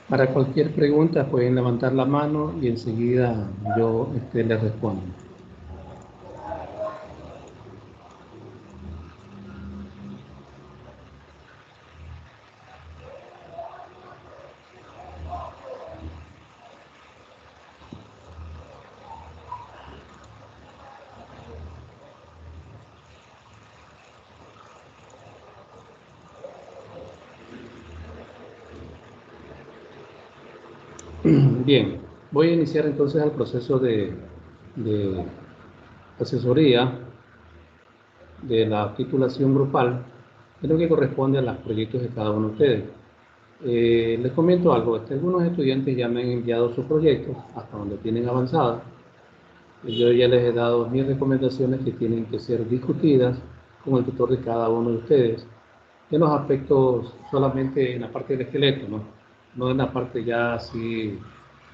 Para cualquier pregunta pueden levantar la mano y enseguida yo les respondo. Bien, voy a iniciar entonces el proceso de asesoría de la titulación grupal en lo que corresponde a los proyectos de cada uno de ustedes. Les comento algo, algunos estudiantes ya me han enviado sus proyectos hasta donde tienen avanzada. Yo ya les he dado mis recomendaciones que tienen que ser discutidas con el tutor de cada uno de ustedes en los aspectos solamente en la parte del esqueleto, no en la parte ya así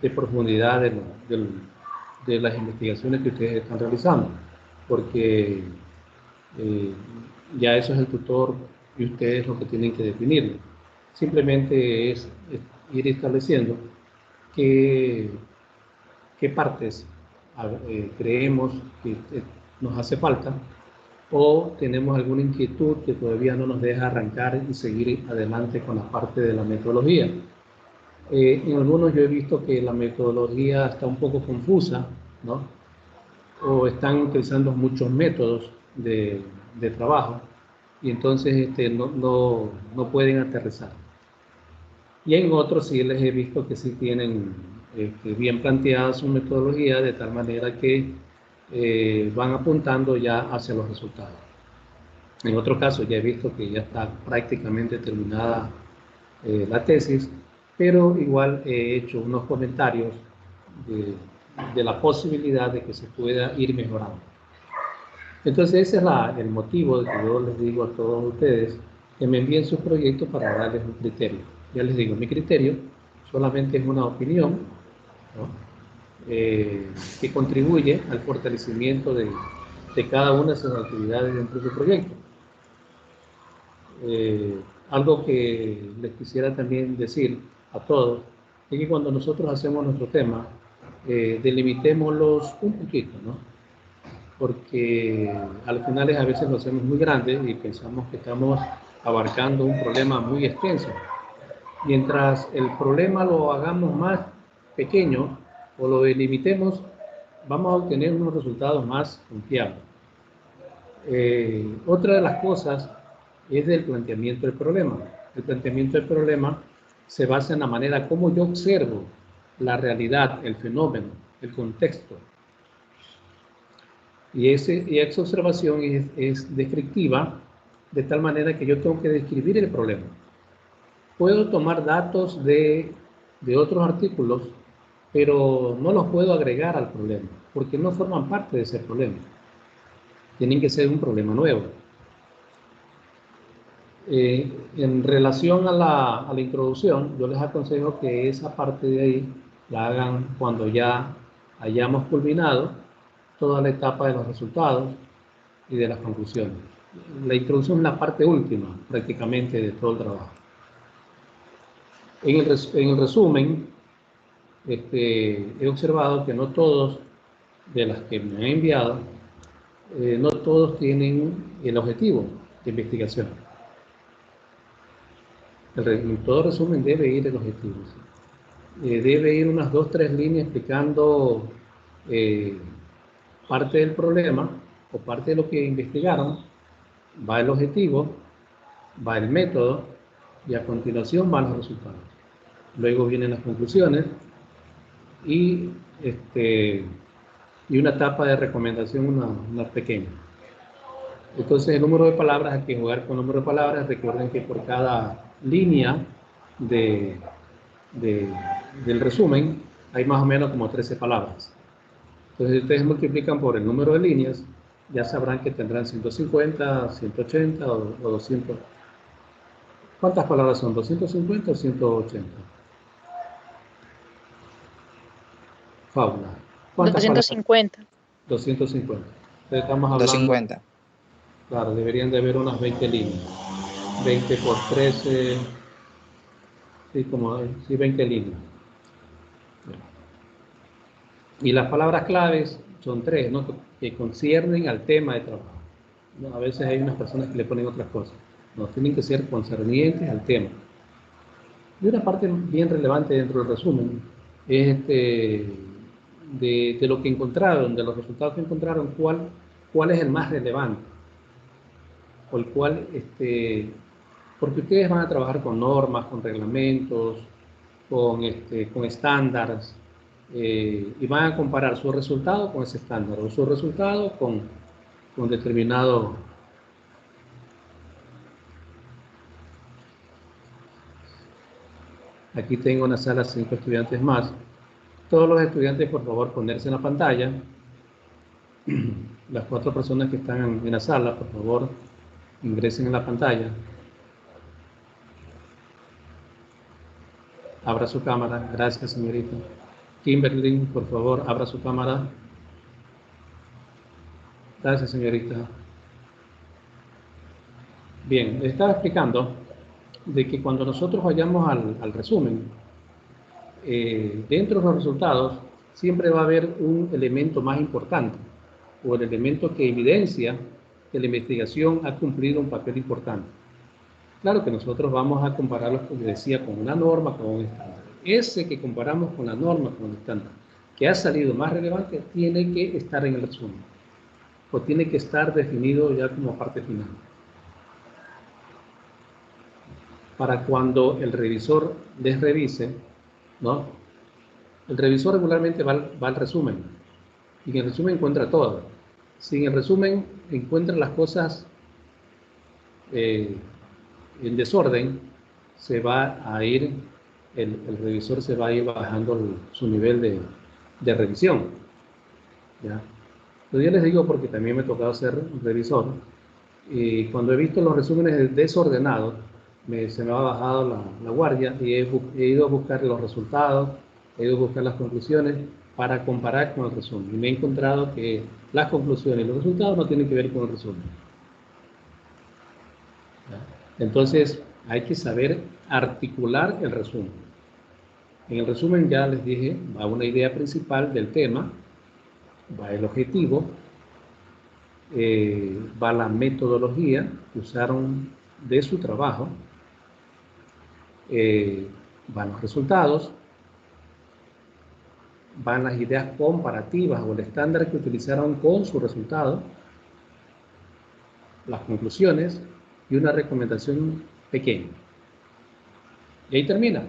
de profundidad de las investigaciones que ustedes están realizando, porque ya eso es el tutor y ustedes lo que tienen que definirlo. Simplemente es ir estableciendo qué partes creemos que nos hace falta o tenemos alguna inquietud que todavía no nos deja arrancar y seguir adelante con la parte de la metodología. En algunos yo he visto que la metodología está un poco confusa, ¿no? O están utilizando muchos métodos de trabajo y entonces no pueden aterrizar. Y en otros sí les he visto que sí tienen bien planteada su metodología de tal manera que van apuntando ya hacia los resultados. En otro caso ya he visto que ya está prácticamente terminada la tesis, pero igual he hecho unos comentarios de la posibilidad de que se pueda ir mejorando. Entonces ese es el motivo de que yo les digo a todos ustedes que me envíen sus proyectos para darles un criterio. Ya les digo, mi criterio solamente es una opinión, ¿no? Que contribuye al fortalecimiento de cada una de sus actividades dentro de su proyecto. Algo que les quisiera también decir a todos es que cuando nosotros hacemos nuestro tema, delimitémoslos un poquito, ¿no? Porque al final a veces lo hacemos muy grande y pensamos que estamos abarcando un problema muy extenso. Mientras el problema lo hagamos más pequeño o lo delimitemos, vamos a obtener unos resultados más confiables. Otra de las cosas es del planteamiento del problema. El planteamiento del problema se basa en la manera como yo observo la realidad, el fenómeno, el contexto. Y esa observación es descriptiva de tal manera que yo tengo que describir el problema. Puedo tomar datos de otros artículos, pero no los puedo agregar al problema, porque no forman parte de ese problema. Tienen que ser un problema nuevo. En relación a la introducción, yo les aconsejo que esa parte de ahí la hagan cuando ya hayamos culminado toda la etapa de los resultados y de las conclusiones. La introducción es la parte última, prácticamente, de todo el trabajo. En el resumen, he observado que no todos de las que me han enviado, no todos tienen el objetivo de investigación. En todo resumen debe ir el objetivo. Debe ir unas 2 o 3 líneas explicando parte del problema o parte de lo que investigaron, va el objetivo, va el método y a continuación van los resultados. Luego vienen las conclusiones y una etapa de recomendación, una pequeña. Entonces el número de palabras, hay que jugar con el número de palabras. Recuerden que por cada línea del resumen hay más o menos como 13 palabras. Entonces si ustedes multiplican por el número de líneas, ya sabrán que tendrán 150, 180 o 200. ¿Cuántas palabras son? ¿250 o 180? Fábula. ¿Cuántas palabras? 250. 250. Entonces estamos hablando... 250. Claro, deberían de haber unas 20 líneas. 20 por 13, Sí, como si ven qué lindo. Y las palabras claves son tres, ¿no? Que conciernen al tema de trabajo. ¿No? A veces hay unas personas que le ponen otras cosas. No, tienen que ser concernientes al tema. Y una parte bien relevante dentro del resumen es de lo que encontraron, de los resultados que encontraron, cuál es el más relevante, o el cual, porque ustedes van a trabajar con normas, con reglamentos, con estándares, y van a comparar su resultado con ese estándar, o su resultado con determinado. Aquí tengo una sala, 5 estudiantes más. Todos los estudiantes, por favor, ponerse en la pantalla. Las 4 personas que están en la sala, por favor, ingresen en la pantalla. Abra su cámara. Gracias, señorita. Kimberly, por favor, abra su cámara. Gracias, señorita. Bien, les estaba explicando de que cuando nosotros vayamos al resumen, dentro de los resultados siempre va a haber un elemento más importante, o el elemento que evidencia que la investigación ha cumplido un papel importante. Claro que nosotros vamos a compararlos, como decía, con una norma, con un estándar. Ese que comparamos con la norma, con el estándar, que ha salido más relevante, tiene que estar en el resumen, o tiene que estar definido ya como parte final. Para cuando el revisor les revise, ¿no? El revisor regularmente va al resumen, y en el resumen encuentra todo. Si en el resumen encuentra las cosas en desorden, se va a ir, el revisor se va a ir bajando su nivel de revisión, ¿ya? Pero yo les digo porque también me ha tocado ser revisor, y cuando he visto los resúmenes desordenados, se me ha bajado la guardia y he ido a buscar los resultados, he ido a buscar las conclusiones para comparar con el resumen. Y me he encontrado que las conclusiones y los resultados no tienen que ver con el resumen. ¿Ya? Entonces, hay que saber articular el resumen. En el resumen ya les dije, va una idea principal del tema, va el objetivo, va la metodología que usaron de su trabajo, van los resultados, van las ideas comparativas o el estándar que utilizaron con su resultado, las conclusiones y una recomendación pequeña. Y ahí termina.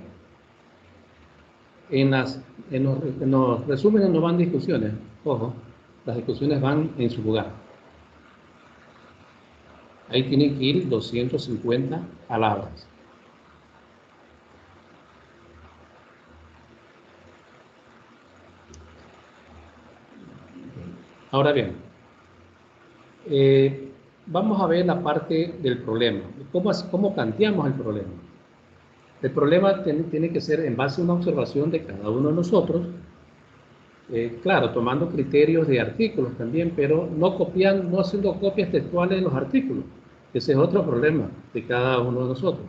En los resúmenes no van discusiones, ojo, las discusiones van en su lugar. Ahí tienen que ir 250 palabras. Ahora bien, vamos a ver la parte del problema. ¿Cómo planteamos el problema? El problema tiene que ser en base a una observación de cada uno de nosotros, claro, tomando criterios de artículos también, pero no haciendo copias textuales de los artículos. Ese es otro problema de cada uno de nosotros.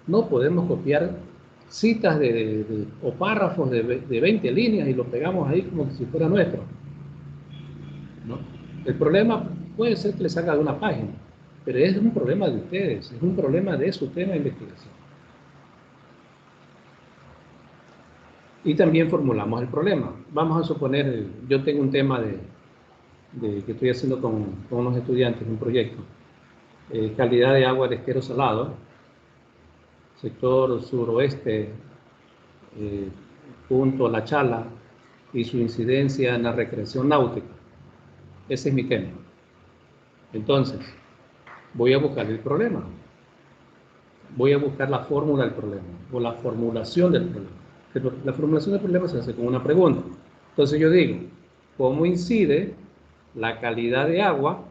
No podemos copiar citas o párrafos de 20 líneas y lo pegamos ahí como si fuera nuestro, ¿no? El problema puede ser que le salga de una página, pero es un problema de ustedes, es un problema de su tema de investigación. Y también formulamos el problema. Vamos a suponer, yo tengo un tema que estoy haciendo con unos estudiantes, un proyecto, calidad de agua del estero salado, sector suroeste, punto La Chala y su incidencia en la recreación náutica. Ese es mi tema. Entonces, voy a buscar el problema. Voy a buscar la fórmula del problema o la formulación del problema. La formulación del problema se hace con una pregunta. Entonces yo digo, ¿cómo incide la calidad de agua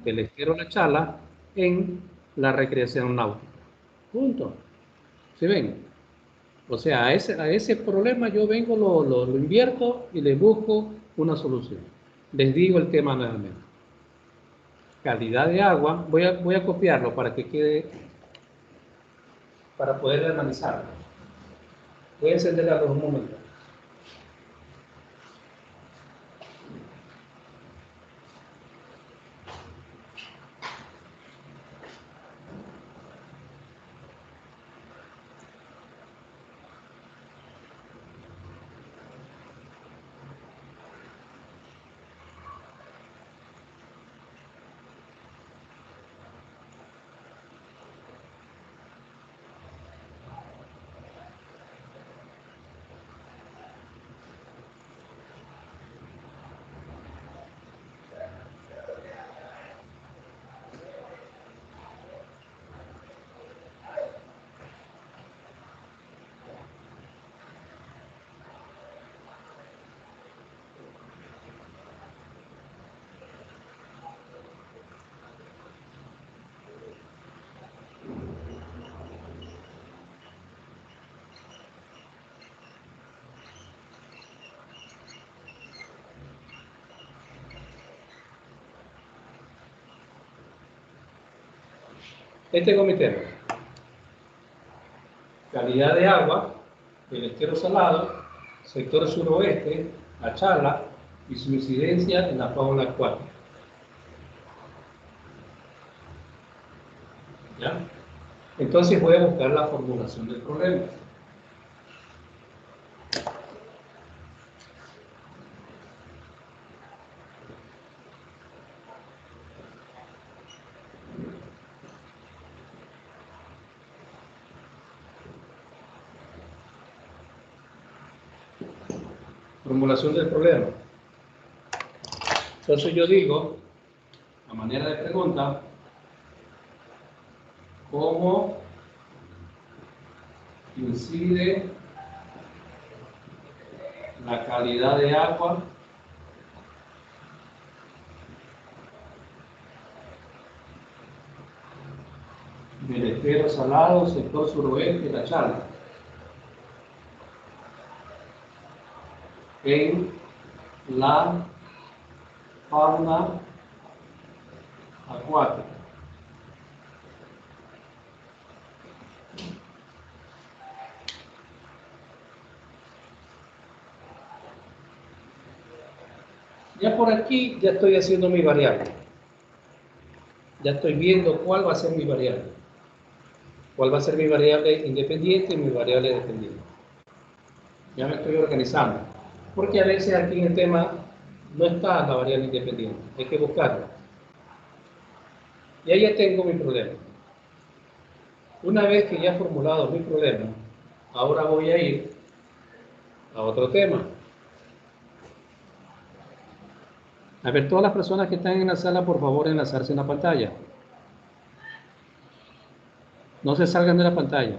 del estero La Chala en la recreación náutica? Punto. ¿Sí ven? O sea, a ese problema yo vengo, lo invierto y le busco una solución. Les digo el tema nuevamente. Calidad de agua, voy a copiarlo para que quede para poder analizarlo. Voy a encender la luz un momento. Este comité, calidad de agua, el estero salado, sector suroeste, Achala y su incidencia en la fauna acuática. ¿Ya? Entonces voy a buscar la formulación del problema. Formulación del problema. Entonces yo digo, a manera de pregunta, ¿cómo incide la calidad de agua del estero salado, sector suroeste de Achala en la fauna acuática? Ya por aquí ya estoy haciendo mi variable. Ya estoy viendo cuál va a ser mi variable. Cuál va a ser mi variable independiente y mi variable dependiente. Ya me estoy organizando. Porque a veces aquí en el tema no está la variable independiente. Hay que buscarla. Y ahí ya tengo mi problema. Una vez que ya he formulado mi problema, ahora voy a ir a otro tema. A ver, todas las personas que están en la sala, por favor, enlazarse en la pantalla. No se salgan de la pantalla,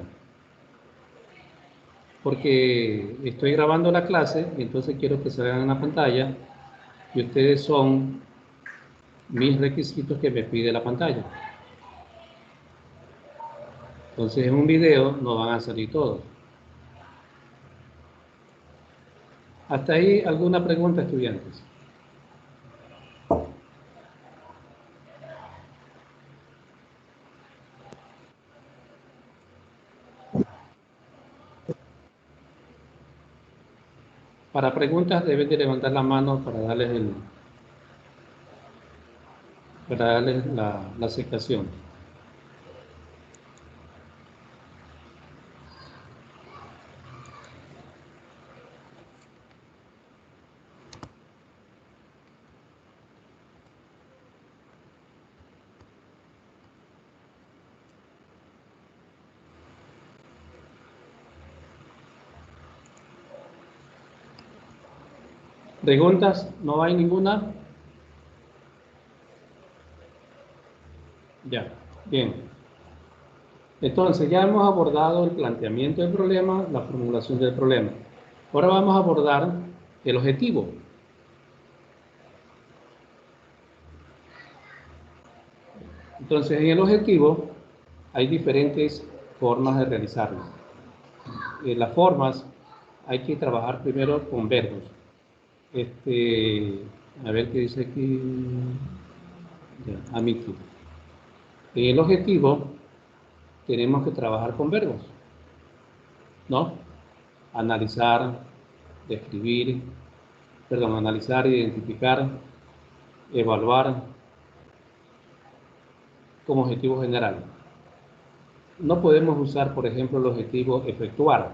porque estoy grabando la clase y entonces quiero que salgan en la pantalla y ustedes son mis requisitos que me pide la pantalla. Entonces en un video no van a salir todos. Hasta ahí, ¿alguna pregunta, estudiantes? Para preguntas deben de levantar la mano para darles la aceptación. ¿Preguntas? ¿No hay ninguna? Ya, bien. Entonces ya hemos abordado el planteamiento del problema, la formulación del problema. Ahora vamos a abordar el objetivo. Entonces en el objetivo hay diferentes formas de realizarlo. Las formas hay que trabajar primero con verbos. A ver qué dice aquí. Ya, Amiki. En el objetivo tenemos que trabajar con verbos, ¿no? Analizar, describir, perdón, analizar, identificar, evaluar como objetivo general. No podemos usar, por ejemplo, el objetivo efectuar,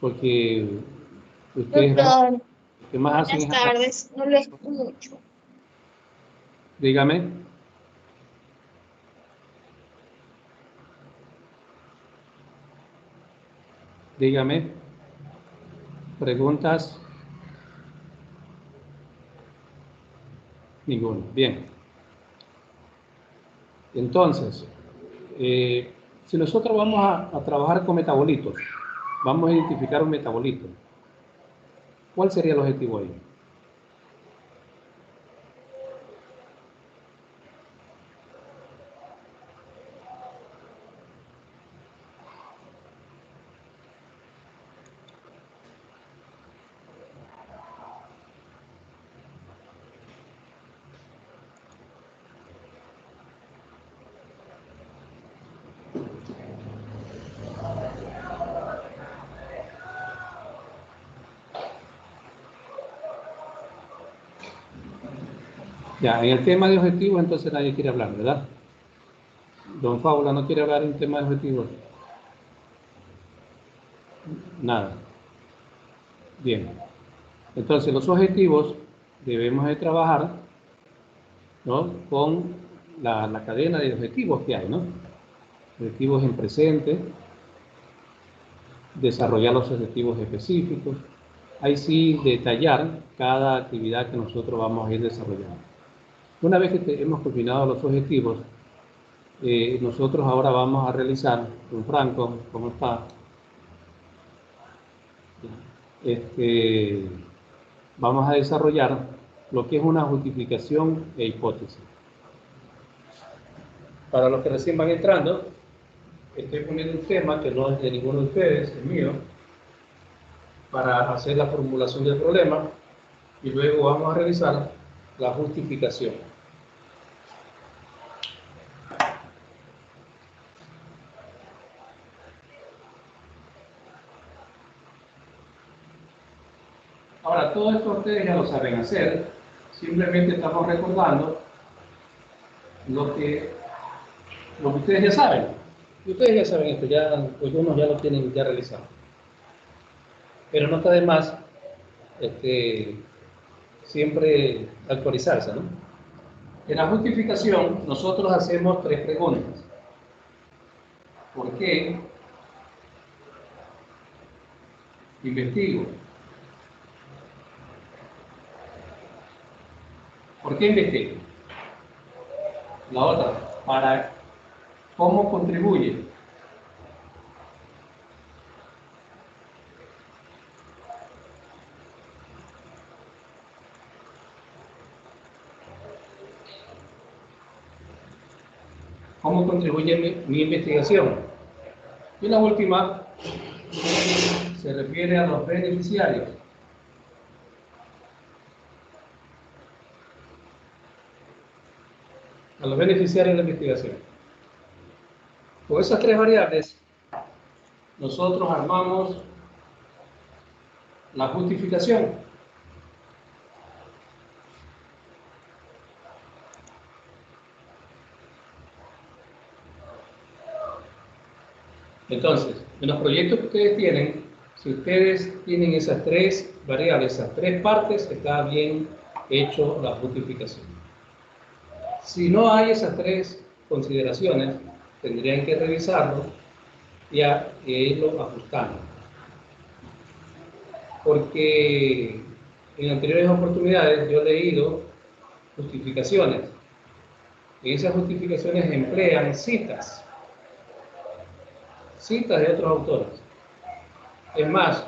porque ustedes Doctor, lo que más hacen buenas es... tardes, no lo escucho. Dígame. Dígame. ¿Preguntas? Ninguno. Bien. Entonces, si nosotros vamos a trabajar con metabolitos, vamos a identificar un metabolito, ¿cuál sería el objetivo ahí? Ya, en el tema de objetivos, entonces nadie quiere hablar, ¿verdad? Don Fábula no quiere hablar en tema de objetivos. Nada. Bien. Entonces, los objetivos debemos de trabajar, ¿no?, con la cadena de objetivos que hay, ¿no? Objetivos en presente, desarrollar los objetivos específicos, ahí sí detallar cada actividad que nosotros vamos a ir desarrollando. Una vez que hemos culminado los objetivos, nosotros ahora vamos a realizar, don Franco, ¿cómo está? Vamos a desarrollar lo que es una justificación e hipótesis. Para los que recién van entrando, estoy poniendo un tema que no es de ninguno de ustedes, es mío, para hacer la formulación del problema y luego vamos a realizar la justificación. Ahora, todo esto ustedes ya lo saben hacer, simplemente estamos recordando lo que ustedes ya saben. Y ustedes ya saben esto, ya, algunos ya lo tienen ya realizado. Pero no está de más siempre actualizarse, ¿no? En la justificación nosotros hacemos 3 preguntas. ¿Por qué investigo? ¿Por qué investigo? La otra, ¿cómo contribuye? ¿Cómo contribuye mi investigación? Y la última se refiere a los beneficiarios. A los beneficiarios de la investigación. Con esas 3 variables, nosotros armamos la justificación. Entonces, en los proyectos que ustedes tienen, si ustedes tienen esas 3 variables, esas 3 partes, está bien hecho la justificación. Si no hay esas 3 consideraciones, tendrían que revisarlo y irlo ajustando. Porque en anteriores oportunidades yo he leído justificaciones. En esas justificaciones emplean citas de otros autores. Es más,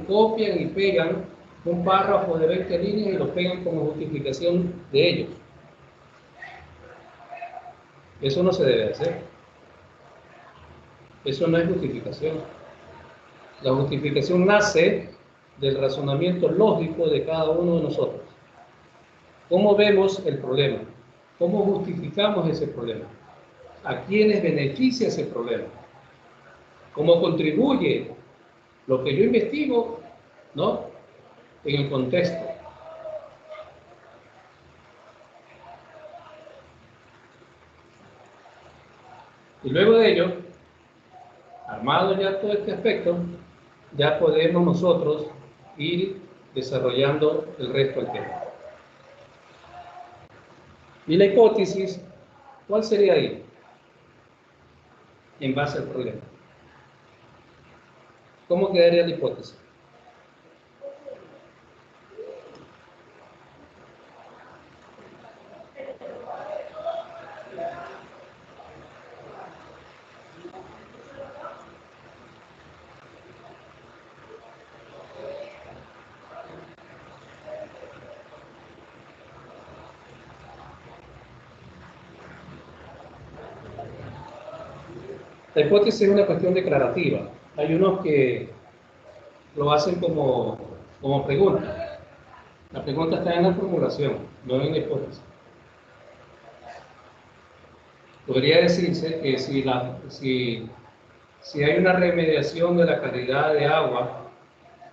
copian y pegan un párrafo de 20 líneas y lo pegan como justificación de ellos. Eso no se debe hacer. Eso no es justificación. La justificación nace del razonamiento lógico de cada uno de nosotros. ¿Cómo vemos el problema? ¿Cómo justificamos ese problema? a quiénes beneficia ese problema, cómo contribuye lo que yo investigo, ¿no?, en el contexto. Y luego de ello, armado ya todo este aspecto, ya podemos nosotros ir desarrollando el resto del tema. Y la hipótesis, ¿cuál sería ahí? En base al problema. ¿Cómo quedaría la hipótesis? La hipótesis es una cuestión declarativa. Hay unos que lo hacen como pregunta. La pregunta está en la formulación, no en la hipótesis. Podría decirse que si hay una remediación de la calidad de agua,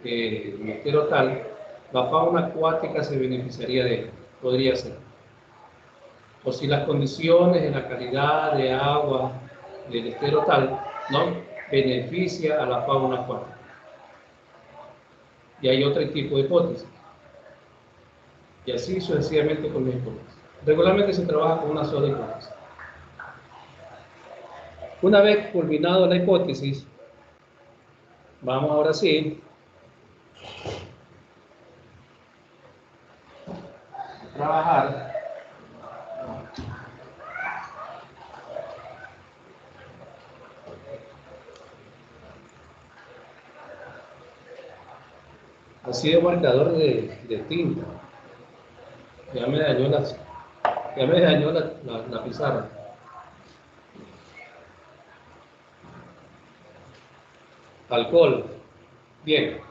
estero tal, la fauna acuática se beneficiaría de ello. Podría ser. O si las condiciones de la calidad de agua del estero tal, ¿no?, beneficia a la fauna acuática. Y hay otro tipo de hipótesis. Y así sucesivamente con las hipótesis. Regularmente se trabaja con una sola hipótesis. Una vez culminado la hipótesis, vamos ahora sí a trabajar así de marcador de tinta. Ya me dañó la pizarra. Alcohol. Bien.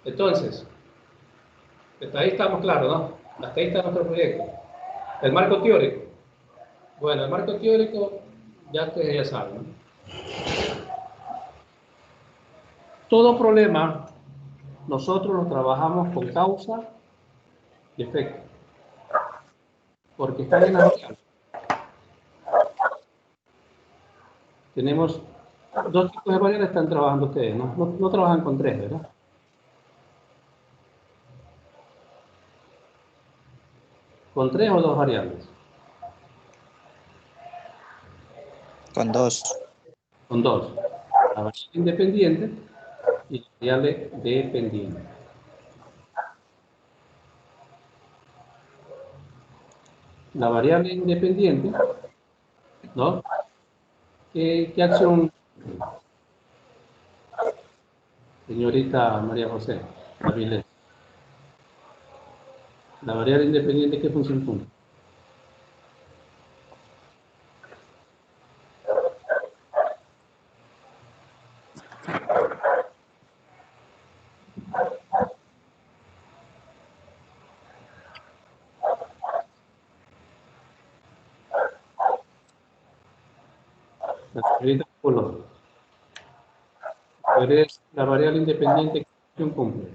Entonces, hasta ahí estamos claros, ¿no? Hasta ahí está nuestro proyecto. El marco teórico. Bueno, el marco teórico ya ustedes ya saben, ¿no? Todo problema nosotros lo trabajamos con causa y efecto, porque están en la variable. Tenemos dos tipos de variables que están trabajando ustedes, ¿no? No trabajan con tres, ¿verdad? ¿Con tres o dos variables? Con dos. Con dos. La variable independiente y la variable dependiente. La variable independiente, ¿no? ¿Qué acción, señorita María José Avilés? La variable independiente, ¿qué función cumple? La señorita Polo, la variable independiente, ¿qué función cumple?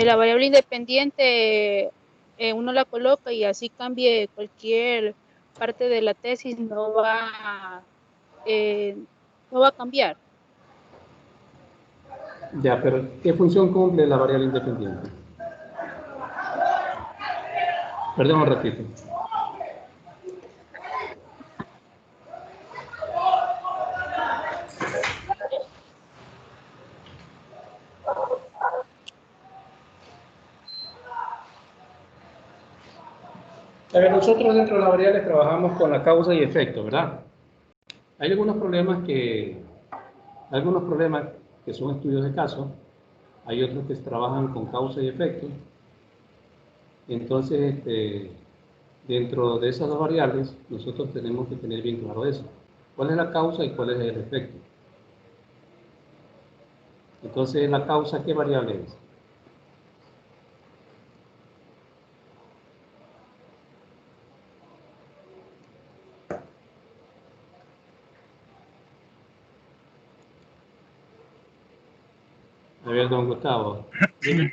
La variable independiente uno la coloca y así cambie cualquier parte de la tesis, no va a cambiar. Ya, pero ¿qué función cumple la variable independiente? Perdón un ratito. A ver, nosotros dentro de las variables trabajamos con la causa y efecto, ¿verdad? Hay algunos problemas que son estudios de caso, hay otros que trabajan con causa y efecto. Entonces, dentro de esas dos variables, nosotros tenemos que tener bien claro eso. ¿Cuál es la causa y cuál es el efecto? Entonces, ¿la causa qué variable es? A ver, don Gustavo. Dime.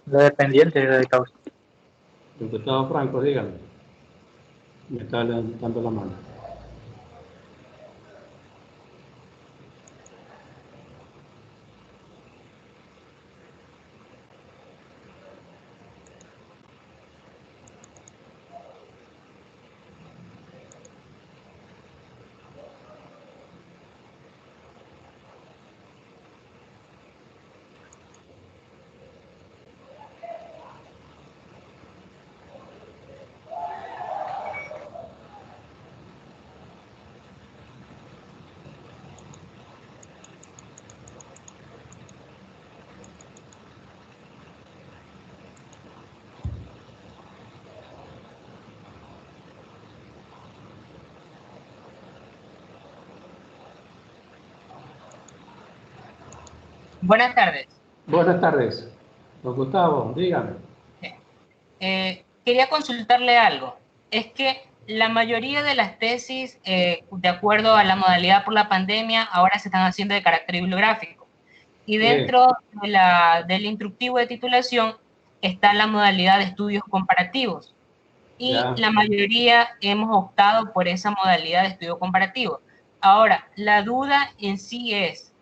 Lo dependiente de causa. Don Gustavo Franco, dígame. Me está levantando la mano. Buenas tardes. Buenas tardes. Don Gustavo, dígame. Quería consultarle algo. Es que la mayoría de las tesis, de acuerdo a la modalidad por la pandemia, ahora se están haciendo de carácter bibliográfico. Y dentro del instructivo de titulación está la modalidad de estudios comparativos. Y Ya. la mayoría hemos optado por esa modalidad de estudio comparativo. Ahora, la duda en sí es,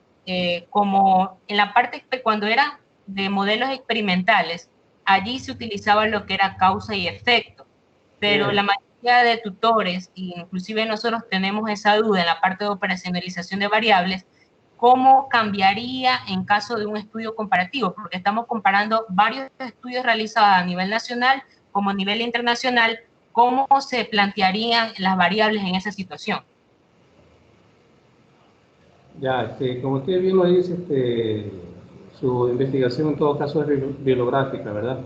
como en la parte, cuando era de modelos experimentales, allí se utilizaba lo que era causa y efecto, pero Bien. la mayoría de tutores, inclusive nosotros tenemos esa duda en la parte de operacionalización de variables, ¿cómo cambiaría en caso de un estudio comparativo? Porque estamos comparando varios estudios realizados a nivel nacional como a nivel internacional. ¿Cómo se plantearían las variables en esa situación? Ya, como usted bien lo dice, su investigación en todo caso es bibliográfica, ¿verdad?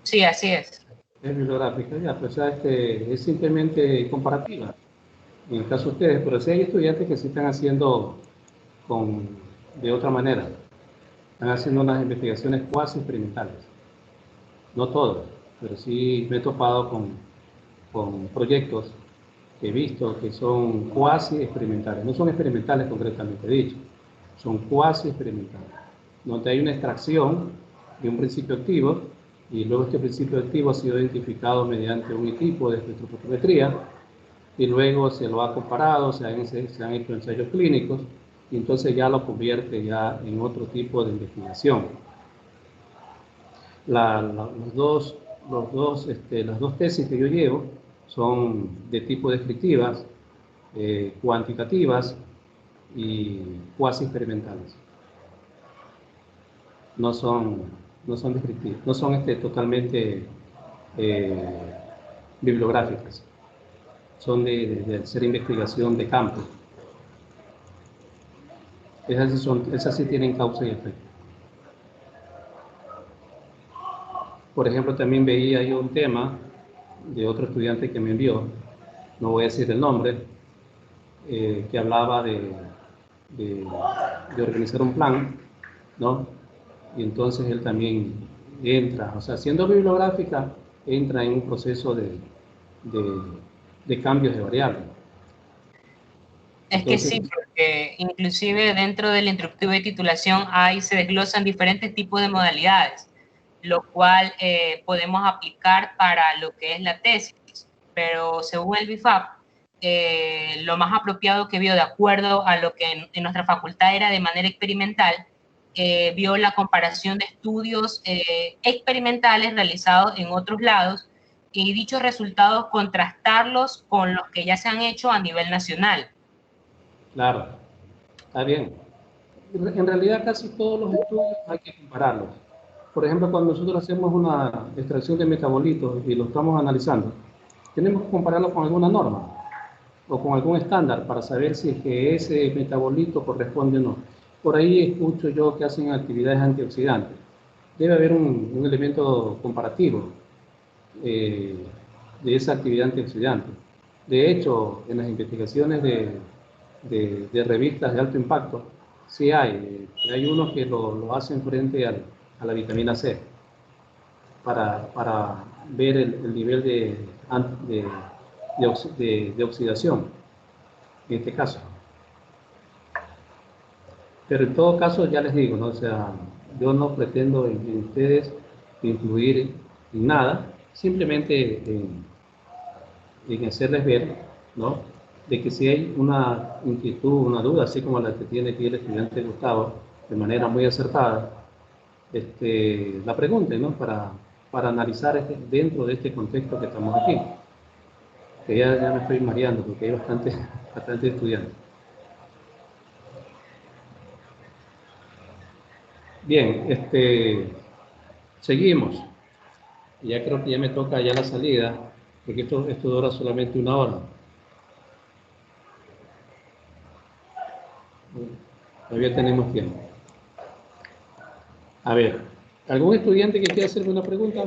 Sí, así es. Es bibliográfica, ya, pues ya, es simplemente comparativa. En el caso de ustedes, pero sí hay estudiantes que sí están haciendo de otra manera. Están haciendo unas investigaciones cuasi experimentales. No todos, pero sí me he topado con proyectos que he visto que son cuasi experimentales. No son experimentales concretamente dicho, son cuasi experimentales, donde hay una extracción de un principio activo y luego este principio activo ha sido identificado mediante un equipo de espectrofotometría y luego se lo ha comparado, se han hecho ensayos clínicos y entonces ya lo convierte ya en otro tipo de investigación. Las dos tesis que yo llevo son de tipo descriptivas, cuantitativas y cuasi experimentales. No son descriptivas, no son totalmente bibliográficas, son de hacer investigación de campo. Esas sí tienen causa y efecto. Por ejemplo, también veía yo un tema de otro estudiante que me envió, no voy a decir el nombre, que hablaba de organizar un plan, ¿no? Y entonces él también entra, o sea, siendo bibliográfica, entra en un proceso de cambios de variables. Es que Entonces, sí, porque inclusive dentro del instructivo de titulación se desglosan diferentes tipos de modalidades, lo cual podemos aplicar para lo que es la tesis, pero según el BIFAP, lo más apropiado que vio de acuerdo a lo que en nuestra facultad era de manera experimental, vio la comparación de estudios experimentales realizados en otros lados y dichos resultados contrastarlos con los que ya se han hecho a nivel nacional. claro, está bien. En realidad casi todos los estudios hay que compararlos. Por ejemplo, cuando nosotros hacemos una extracción de metabolitos y lo estamos analizando, tenemos que compararlo con alguna norma o con algún estándar para saber si es que ese metabolito corresponde o no. Por ahí escucho yo que hacen actividades antioxidantes. Debe haber un elemento comparativo de esa actividad antioxidante. De hecho, en las investigaciones de revistas de alto impacto, sí hay unos que lo hacen frente a la vitamina C para ver el nivel de oxidación, en este caso. Pero en todo caso, ya les digo, ¿no? O sea, yo no pretendo en ustedes influir en nada, simplemente en hacerles ver, ¿no? De que si hay una inquietud, una duda, así como la que tiene aquí el estudiante Gustavo, de manera muy acertada, la pregunten, ¿no? Para analizar dentro de este contexto que estamos aquí. Que ya me estoy mareando porque hay bastante estudiantes. Bien, seguimos. Ya creo que ya me toca ya la salida, porque esto dura solamente 1 hora. Todavía tenemos tiempo. A ver, ¿algún estudiante que quiera hacerme una pregunta?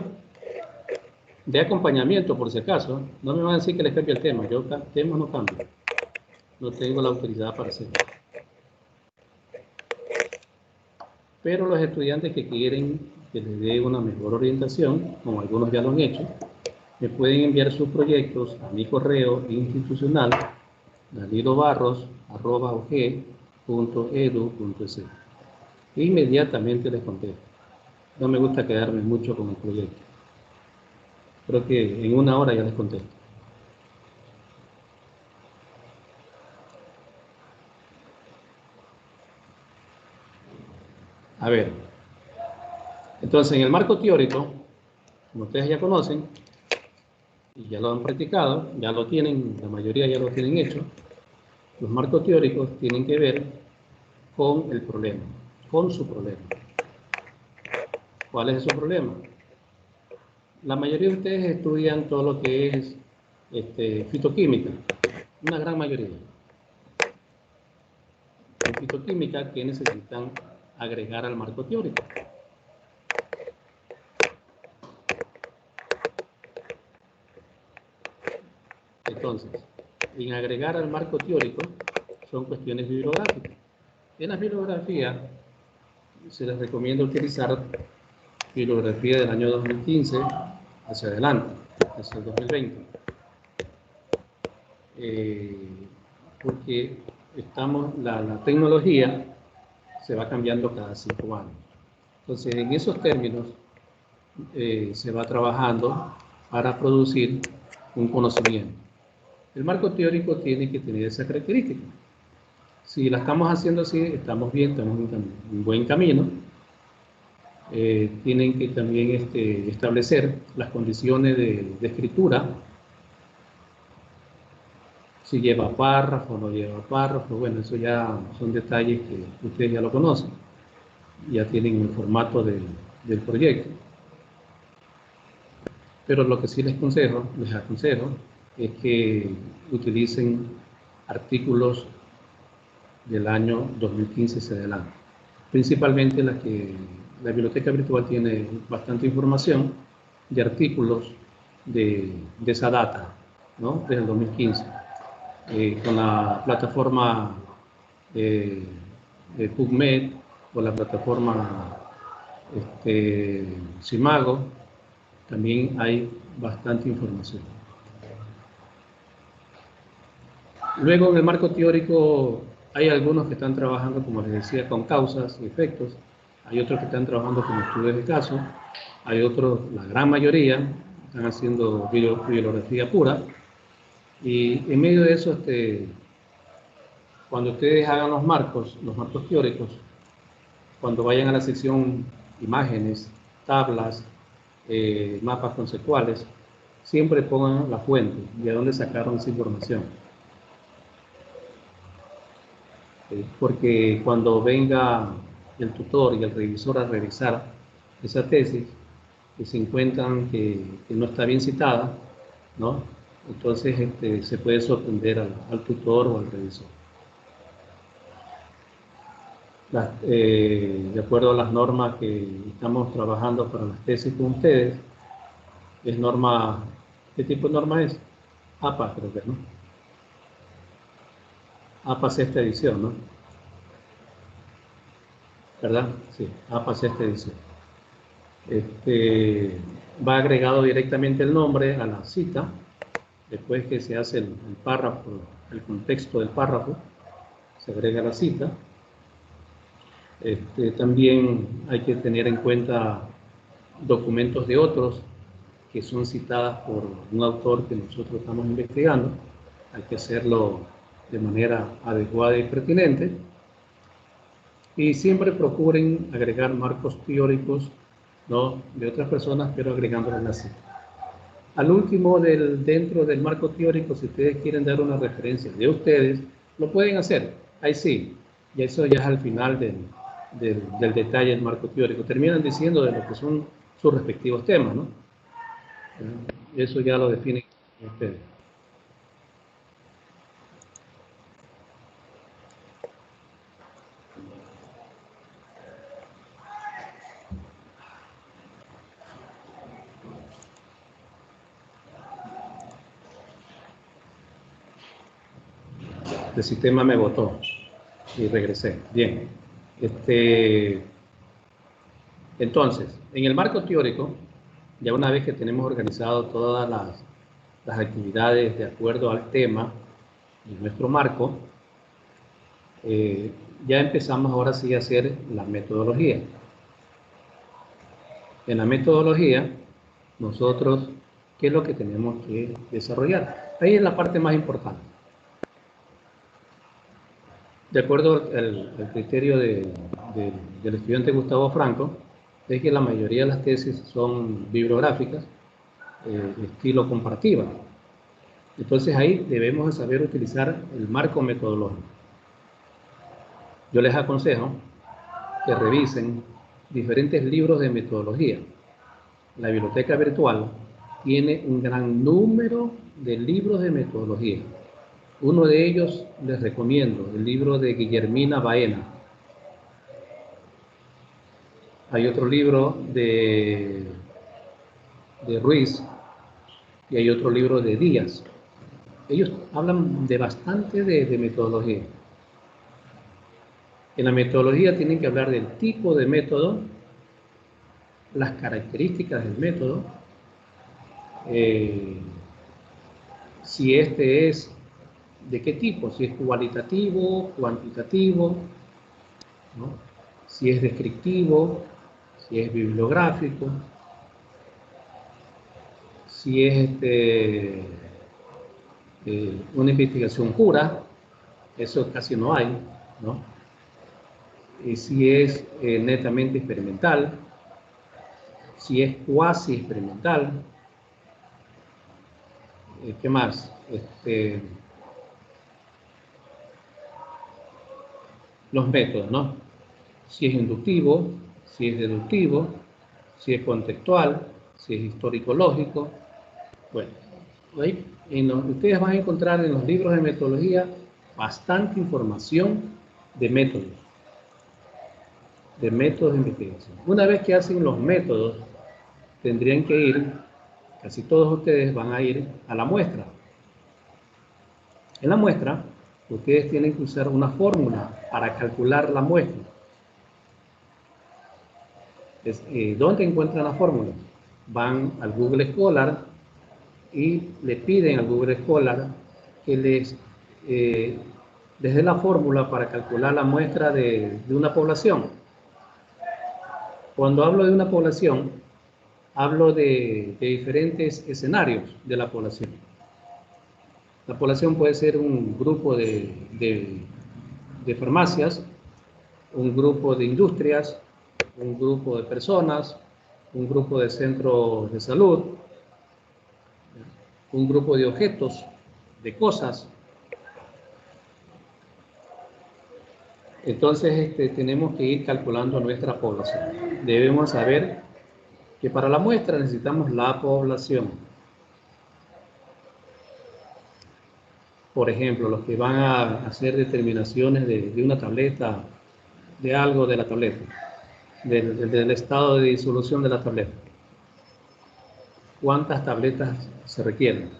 De acompañamiento, por si acaso. No me van a decir que les cambie el tema. Yo tema no cambio. No tengo la autoridad para hacerlo. Pero los estudiantes que quieren que les dé una mejor orientación, como algunos ya lo han hecho, me pueden enviar sus proyectos a mi correo institucional danilobarros@og.edu.es. E inmediatamente les contesto. No me gusta quedarme mucho con el proyecto. Creo que en 1 hora ya les contesto. A ver, entonces en el marco teórico, como ustedes ya conocen, y ya lo han practicado, ya lo tienen, la mayoría ya lo tienen hecho, los marcos teóricos tienen que ver con el problema, con su problema. ¿Cuál es su problema? La mayoría de ustedes estudian todo lo que es fitoquímica, una gran mayoría. En fitoquímica, ¿qué necesitan agregar al marco teórico? Entonces, en agregar al marco teórico son cuestiones bibliográficas. En la bibliografía se les recomienda utilizar bibliografía del año 2015 hacia adelante, hacia el 2020. Porque la tecnología se va cambiando cada 5 años. Entonces, en esos términos se va trabajando para producir un conocimiento. El marco teórico tiene que tener esa característica. Si la estamos haciendo así, estamos bien, estamos en buen camino. Tienen que también establecer las condiciones de escritura. Si lleva párrafo o no lleva párrafo, bueno, eso ya son detalles que ustedes ya lo conocen. Ya tienen el formato del proyecto. Pero lo que sí les aconsejo es que utilicen artículos del año 2015 hacia adelante. Principalmente la biblioteca virtual tiene bastante información de artículos de esa data, ¿no? Desde el 2015. Con la plataforma PubMed o la plataforma Simago, también hay bastante información. Luego, en el marco teórico, hay algunos que están trabajando, como les decía, con causas y efectos. Hay otros que están trabajando con estudios de caso. Hay otros, la gran mayoría, están haciendo bibliografía pura. Y en medio de eso, cuando ustedes hagan los marcos teóricos, cuando vayan a la sección imágenes, tablas, mapas conceptuales, siempre pongan la fuente y a dónde sacaron esa información. Porque cuando venga el tutor y el revisor a revisar esa tesis y se encuentran que no está bien citada, ¿no? Entonces se puede sorprender al tutor o al revisor. De acuerdo a las normas que estamos trabajando para las tesis con ustedes, es norma, ¿qué tipo de norma es? APA, creo que, ¿no? APA sexta edición, ¿no? ¿Verdad? Sí, APA sexta edición. Va agregado directamente el nombre a la cita, después que se hace el párrafo, el contexto del párrafo, se agrega la cita, También hay que tener en cuenta documentos de otros que son citadas por un autor que nosotros estamos investigando. Hay que hacerlo de manera adecuada y pertinente. Y siempre procuren agregar marcos teóricos, ¿no?, de otras personas, pero agregándolos así. Al último, dentro del marco teórico, si ustedes quieren dar una referencia de ustedes, lo pueden hacer. Ahí sí. Y eso ya es al final del detalle del marco teórico. Terminan diciendo de lo que son sus respectivos temas, ¿no? Eso ya lo definen ustedes. El sistema me botó y regresé. Bien. Entonces, en el marco teórico, ya una vez que tenemos organizado todas las actividades de acuerdo al tema de nuestro marco, ya empezamos ahora sí a hacer la metodología. En la metodología, nosotros, ¿qué es lo que tenemos que desarrollar? Ahí es la parte más importante. De acuerdo al criterio del estudiante Gustavo Franco, es que la mayoría de las tesis son bibliográficas, estilo comparativa. Entonces ahí debemos saber utilizar el marco metodológico. Yo les aconsejo que revisen diferentes libros de metodología. La biblioteca virtual tiene un gran número de libros de metodología. Uno de ellos les recomiendo, el libro de Guillermina Baena. Hay otro libro de Ruiz y hay otro libro de Díaz. Ellos hablan de bastante de metodología. En la metodología tienen que hablar del tipo de método, las características del método, si este es de qué tipo, si es cualitativo, cuantitativo, ¿no?, si es descriptivo, si es bibliográfico, si es una investigación pura, eso casi no hay, ¿no? Y si es netamente experimental, si es cuasi experimental, ¿qué más? Los métodos, ¿no? Si es inductivo, si es deductivo, si es contextual, si es histórico-lógico. Bueno, ahí ustedes van a encontrar en los libros de metodología bastante información de métodos de investigación. Una vez que hacen los métodos, tendrían que ir, casi todos ustedes van a ir a la muestra. En la muestra, ustedes tienen que usar una fórmula para calcular la muestra. ¿Dónde encuentran la fórmula? Van al Google Scholar y le piden al Google Scholar que les dé la fórmula para calcular la muestra de una población. Cuando hablo de una población, hablo de diferentes escenarios de la población. La población puede ser un grupo de farmacias, un grupo de industrias, un grupo de personas, un grupo de centros de salud, un grupo de objetos, de cosas. Entonces tenemos que ir calculando nuestra población. Debemos saber que para la muestra necesitamos la población. Por ejemplo, los que van a hacer determinaciones de una tableta, de algo de la tableta, del estado de disolución de la tableta. ¿Cuántas tabletas se requieren?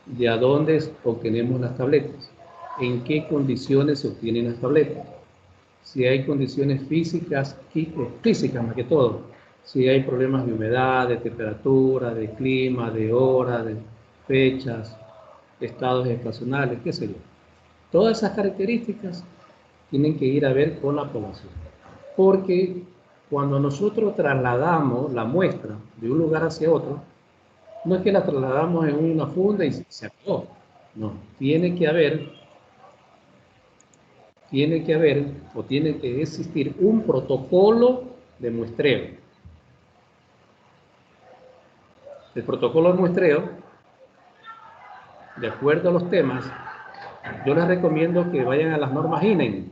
¿De a dónde obtenemos las tabletas? ¿En qué condiciones se obtienen las tabletas? Si hay condiciones físicas más que todo. Si hay problemas de humedad, de temperatura, de clima, de hora, de fechas, estados estacionales, qué sé yo. Todas esas características tienen que ir a ver con la población. Porque cuando nosotros trasladamos la muestra de un lugar hacia otro, no es que la trasladamos en una funda y se acabó. No, tiene que haber o tiene que existir un protocolo de muestreo. El protocolo de muestreo, de acuerdo a los temas, yo les recomiendo que vayan a las normas INEN.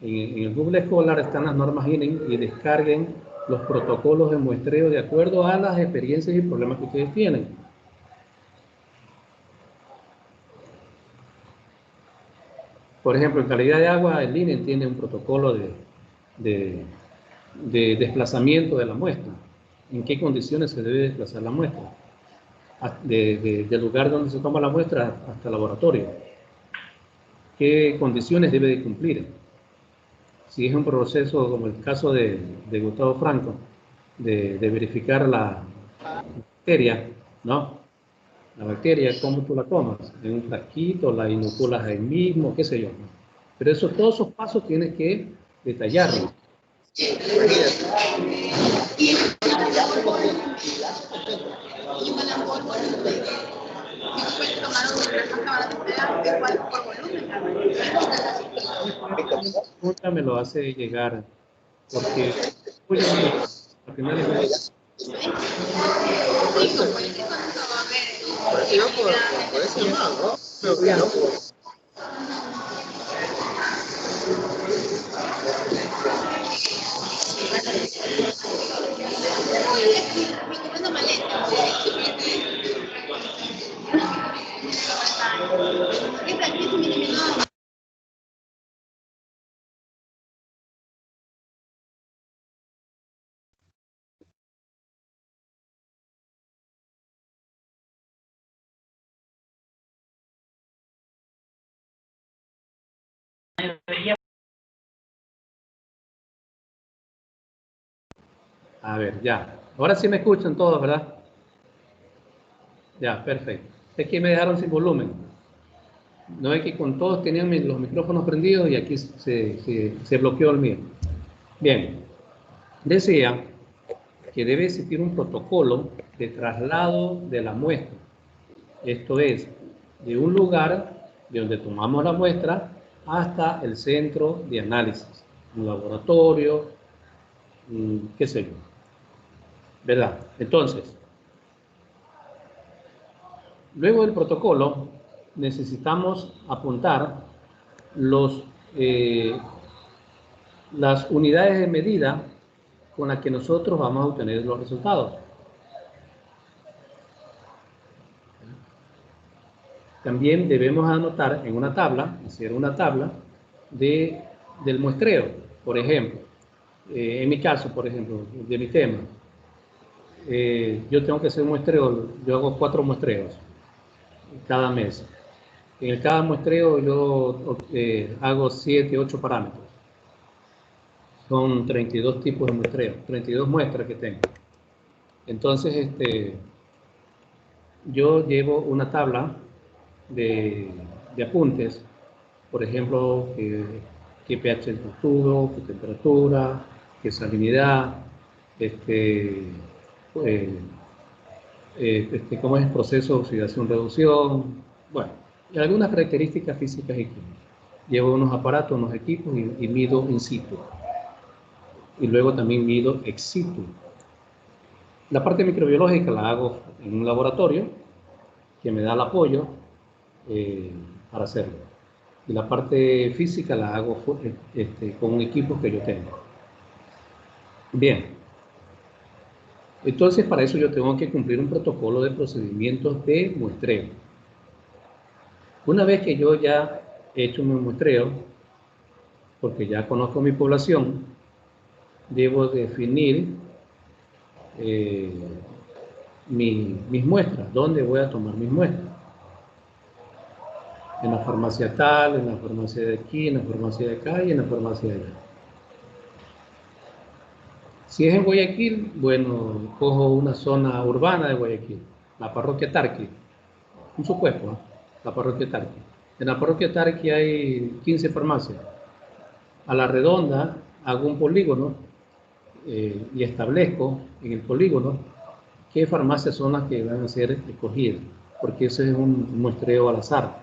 En el Google Scholar están las normas INEN y descarguen los protocolos de muestreo de acuerdo a las experiencias y problemas que ustedes tienen. Por ejemplo, en calidad de agua, el INEN tiene un protocolo de desplazamiento de la muestra. ¿En qué condiciones se debe desplazar la muestra? Del lugar donde se toma la muestra hasta el laboratorio. ¿Qué condiciones debe de cumplir? Si es un proceso como el caso de Gustavo Franco, de verificar la bacteria, ¿no? La bacteria, ¿cómo tú la tomas? En un frasquito, la inoculas ahí mismo, qué sé yo, ¿no? Pero eso, todos esos pasos tienes que detallarlos. Me lo hace llegar, porque al final es A ver, ya. Ahora sí me escuchan todos, ¿verdad? Ya, perfecto. Es que me dejaron sin volumen. No es que con todos tenían los micrófonos prendidos y aquí se bloqueó el mío. Bien. Decía que debe existir un protocolo de traslado de la muestra. Esto es, de un lugar de donde tomamos la muestra hasta el centro de análisis. Un laboratorio, qué sé yo. ¿Verdad? Entonces, luego del protocolo, necesitamos apuntar las unidades de medida con las que nosotros vamos a obtener los resultados. También debemos anotar en una tabla, hacer una tabla del muestreo. Por ejemplo, en mi caso, por ejemplo, de mi tema, yo tengo que hacer un muestreo, yo hago 4 muestreos cada mes. En cada muestreo yo hago 7, 8 parámetros. Son 32 tipos de muestreo, 32 muestras que tengo. Entonces, yo llevo una tabla de apuntes, por ejemplo, qué pH del tubo, qué temperatura, qué salinidad, cómo es el proceso de oxidación-reducción, bueno, y algunas características físicas y químicas. Llevo unos aparatos, unos equipos y mido in situ. Y luego también mido ex situ. La parte microbiológica la hago en un laboratorio que me da el apoyo para hacerlo. Y la parte física la hago con un equipo que yo tengo. Bien. Entonces, para eso yo tengo que cumplir un protocolo de procedimientos de muestreo. Una vez que yo ya he hecho mi muestreo, porque ya conozco mi población, debo definir mis muestras, dónde voy a tomar mis muestras. En la farmacia tal, en la farmacia de aquí, en la farmacia de acá y en la farmacia de allá. Si es en Guayaquil, bueno, cojo una zona urbana de Guayaquil, la parroquia Tarqui, un supuesto, ¿no? La parroquia Tarqui. En la parroquia Tarqui hay 15 farmacias. A la redonda hago un polígono y establezco en el polígono qué farmacias son las que van a ser escogidas, porque ese es un muestreo al azar.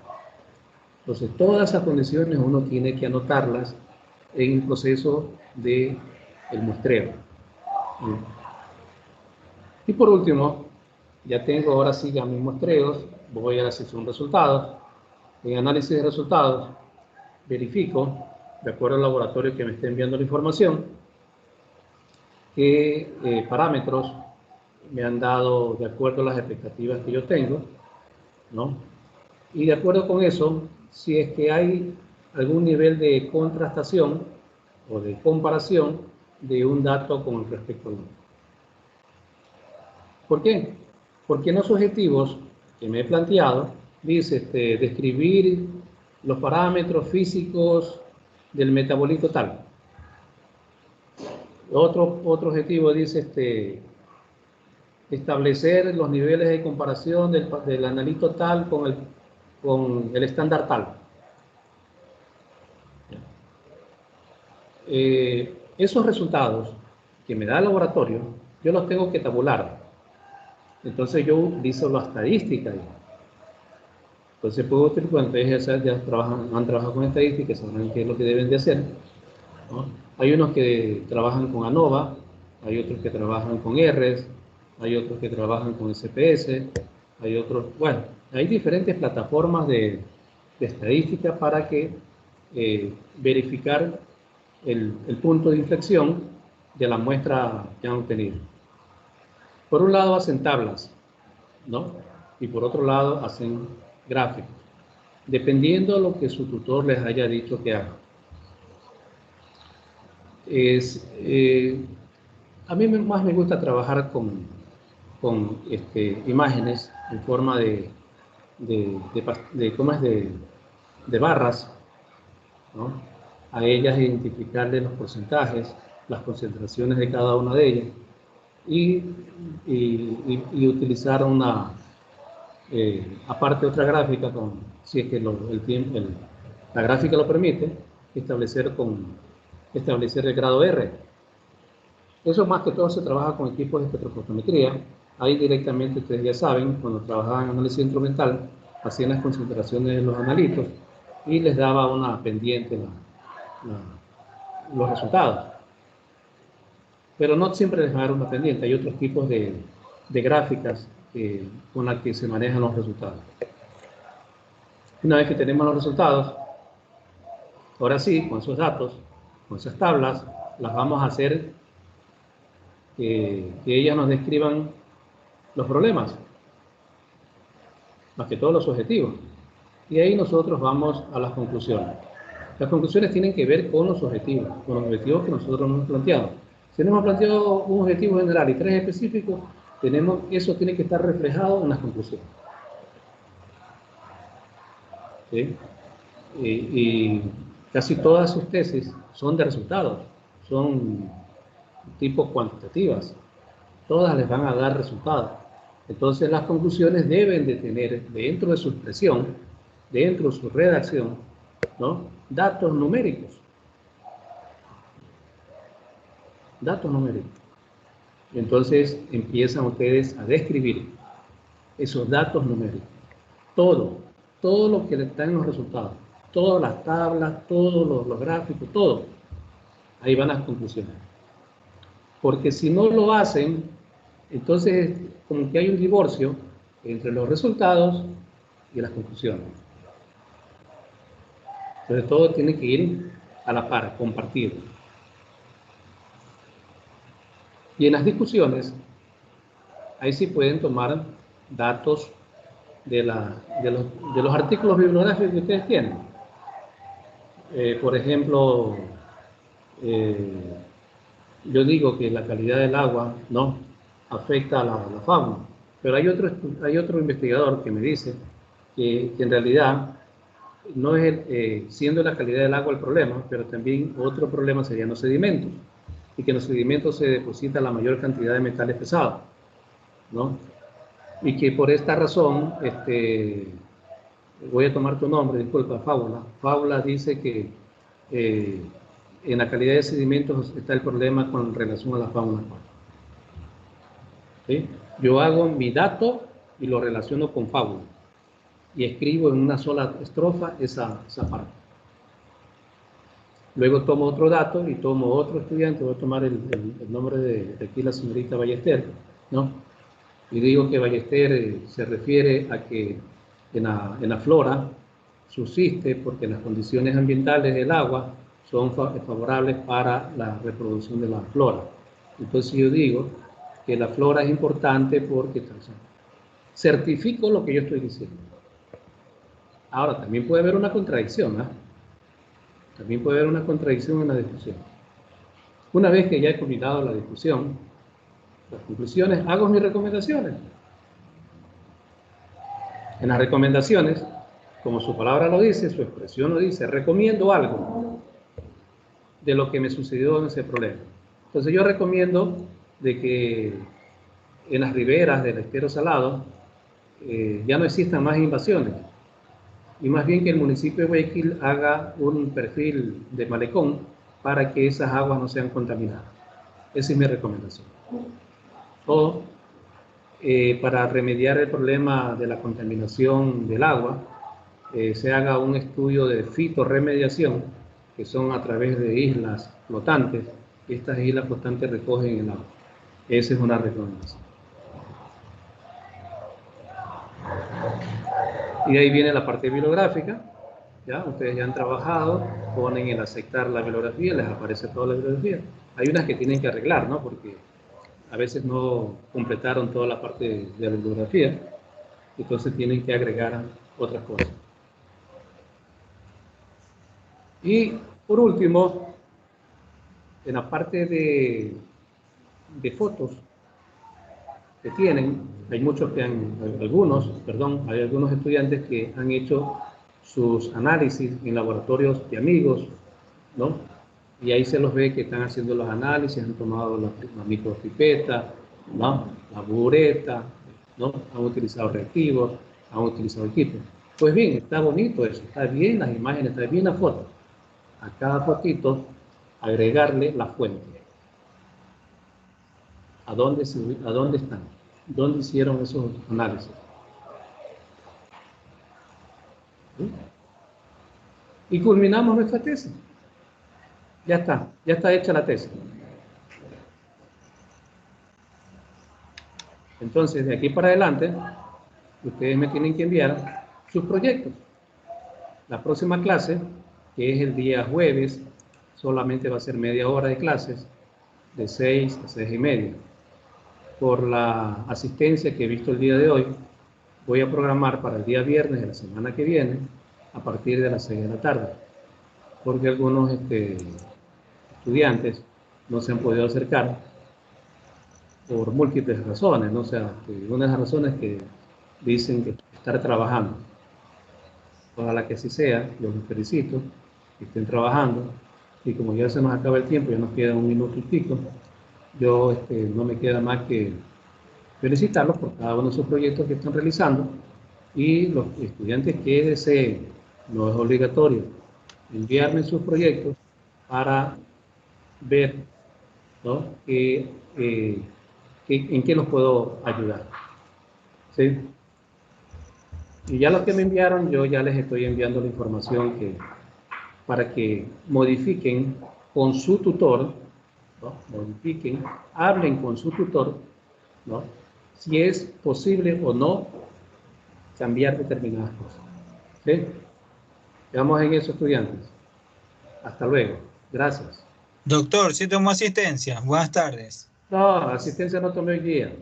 Entonces, todas esas condiciones uno tiene que anotarlas en el proceso del muestreo. Y por último, ya tengo ahora sí ya mis muestreos, voy a la sección resultados. En análisis de resultados, verifico, de acuerdo al laboratorio que me esté enviando la información, qué parámetros me han dado de acuerdo a las expectativas que yo tengo, ¿no? Y de acuerdo con eso, si es que hay algún nivel de contrastación o de comparación de un dato con respecto al otro. ¿Por qué? Porque en los objetivos que me he planteado, dice describir los parámetros físicos del metabolito tal. Otro objetivo dice establecer los niveles de comparación del analito tal con el estándar tal. Esos resultados que me da el laboratorio, yo los tengo que tabular. Entonces yo utilizo la estadística. Entonces puedo utilizar, cuando ellos ya han trabajado con estadística, sabrán qué es lo que deben de hacer, ¿no? Hay unos que trabajan con ANOVA, hay otros que trabajan con RS, hay otros que trabajan con SPS, hay otros, bueno, hay diferentes plataformas de estadística para que verificar el punto de inflexión de la muestra que han obtenido. Por un lado hacen tablas, ¿no? Y por otro lado hacen gráficos, dependiendo de lo que su tutor les haya dicho que haga. A mí más me gusta trabajar con imágenes en forma de barras, ¿no? A ellas identificarle los porcentajes, las concentraciones de cada una de ellas y utilizar aparte otra gráfica, si es que la gráfica lo permite, establecer el grado R. Eso más que todo se trabaja con equipos de espectrofotometría. Ahí directamente, ustedes ya saben, cuando trabajaban en análisis instrumental, hacían las concentraciones de los analitos y les daba una pendiente los resultados. Pero no siempre les va a dar una pendiente. Hay otros tipos de gráficas con las que se manejan los resultados. Una vez que tenemos los resultados, ahora sí, con esos datos, con esas tablas, las vamos a hacer que ellas nos describan los problemas, más que todos los objetivos. Y ahí nosotros vamos a las conclusiones. Las conclusiones tienen que ver con los objetivos que nosotros hemos planteado. Si hemos planteado un objetivo general y 3 específicos, eso tiene que estar reflejado en las conclusiones. ¿Sí? Y casi todas sus tesis son de resultados, son tipo cuantitativas, todas les van a dar resultados. Entonces las conclusiones deben de tener dentro de su expresión, dentro de su redacción, ¿no? Datos numéricos. Datos numéricos. Entonces empiezan ustedes a describir esos datos numéricos. Todo lo que está en los resultados, todas las tablas, todos los gráficos, todo. Ahí van las conclusiones. Porque si no lo hacen, entonces como que hay un divorcio entre los resultados y las conclusiones. Entonces todo tiene que ir a la par, compartido. Y en las discusiones, ahí sí pueden tomar datos de los artículos bibliográficos que ustedes tienen. Por ejemplo, yo digo que la calidad del agua no afecta a la fauna, pero hay otro investigador que me dice que en realidad no es siendo la calidad del agua el problema, pero también otro problema serían los sedimentos, y que en los sedimentos se deposita la mayor cantidad de metales pesados, ¿no? Y que por esta razón, voy a tomar tu nombre, disculpa, Fábula. Fábula dice que en la calidad de sedimentos está el problema con relación a la fauna acuática. ¿Sí? Yo hago mi dato y lo relaciono con fábula y escribo en una sola estrofa esa parte. Luego tomo otro dato y tomo otro estudiante, voy a tomar el nombre de aquí la señorita Ballester, ¿no? Y digo que Ballester se refiere a que en la flora subsiste porque las condiciones ambientales del agua son favorables para la reproducción de la flora. Entonces yo digo que la flora es importante porque certifico lo que yo estoy diciendo. Ahora, también puede haber una contradicción, ¿eh? También puede haber una contradicción en la discusión. Una vez que ya he culminado la discusión, las conclusiones, hago mis recomendaciones. En las recomendaciones, como su palabra lo dice, su expresión lo dice, recomiendo algo de lo que me sucedió en ese problema. Entonces yo recomiendo de que en las riberas del estero salado ya no existan más invasiones y más bien que el municipio de Guayaquil haga un perfil de malecón para que esas aguas no sean contaminadas. Esa es mi recomendación. O para remediar el problema de la contaminación del agua, se haga un estudio de fitorremediación, que son a través de islas flotantes. Estas islas flotantes recogen el agua. Esa es una recomendación. Y de ahí viene la parte bibliográfica. ¿Ya? Ustedes ya han trabajado, ponen el aceptar la bibliografía, les aparece toda la bibliografía. Hay unas que tienen que arreglar, ¿no? Porque a veces no completaron toda la parte de la bibliografía, entonces tienen que agregar otras cosas. Y por último, en la parte de fotos que tienen, hay algunos estudiantes que han hecho sus análisis en laboratorios de amigos, ¿no? Y ahí se los ve que están haciendo los análisis, han tomado la micropipeta, ¿no? La bureta, ¿no? Han utilizado reactivos, han utilizado equipos. Pues bien, está bonito eso, está bien las imágenes, está bien la foto. A cada fotito agregarle la fuente. ¿A dónde están? ¿Dónde hicieron esos análisis? ¿Sí? Y culminamos nuestra tesis. Ya está hecha la tesis. Entonces, de aquí para adelante, ustedes me tienen que enviar sus proyectos. La próxima clase, que es el día jueves, solamente va a ser media hora de clases, de 6 a 6:30. Por la asistencia que he visto el día de hoy, voy a programar para el día viernes de la semana que viene, a partir de las 6 de la tarde, porque algunos estudiantes no se han podido acercar por múltiples razones, ¿no? O sea, una de las razones que dicen que estar trabajando. Ojalá que así sea, yo los felicito, que estén trabajando, y como ya se nos acaba el tiempo, ya nos queda 1 minuto y pico, yo no me queda más que felicitarlos por cada uno de sus proyectos que están realizando, y los estudiantes que deseen, no es obligatorio, enviarme sus proyectos para ver, ¿no? en qué los puedo ayudar. ¿Sí? Y ya los que me enviaron, yo ya les estoy enviando la información para que modifiquen con su tutor, ¿no? Modifiquen, hablen con su tutor, ¿no? Si es posible o no cambiar determinadas cosas. ¿Sí? Quedamos en eso, estudiantes. Hasta luego. Gracias. Doctor, ¿sí tomó asistencia? Buenas tardes. No, asistencia no tomé hoy día.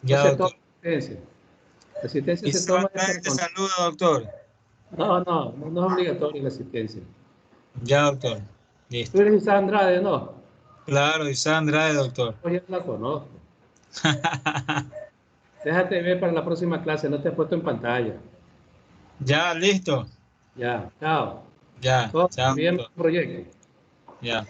Ya, No se doctor. toma asistencia. La asistencia ¿Y se toma... te saluda, doctor? No es obligatoria la asistencia. Ya, doctor. Tú Listo. eres Isa Andrade, ¿no? Claro, Isa Andrade, doctor. Pues ya la conozco. Déjate ver para la próxima clase, no te he puesto en pantalla. Ya, listo. Ya, chao. Ya, chao, Envíame doctor. un proyecto. Ya.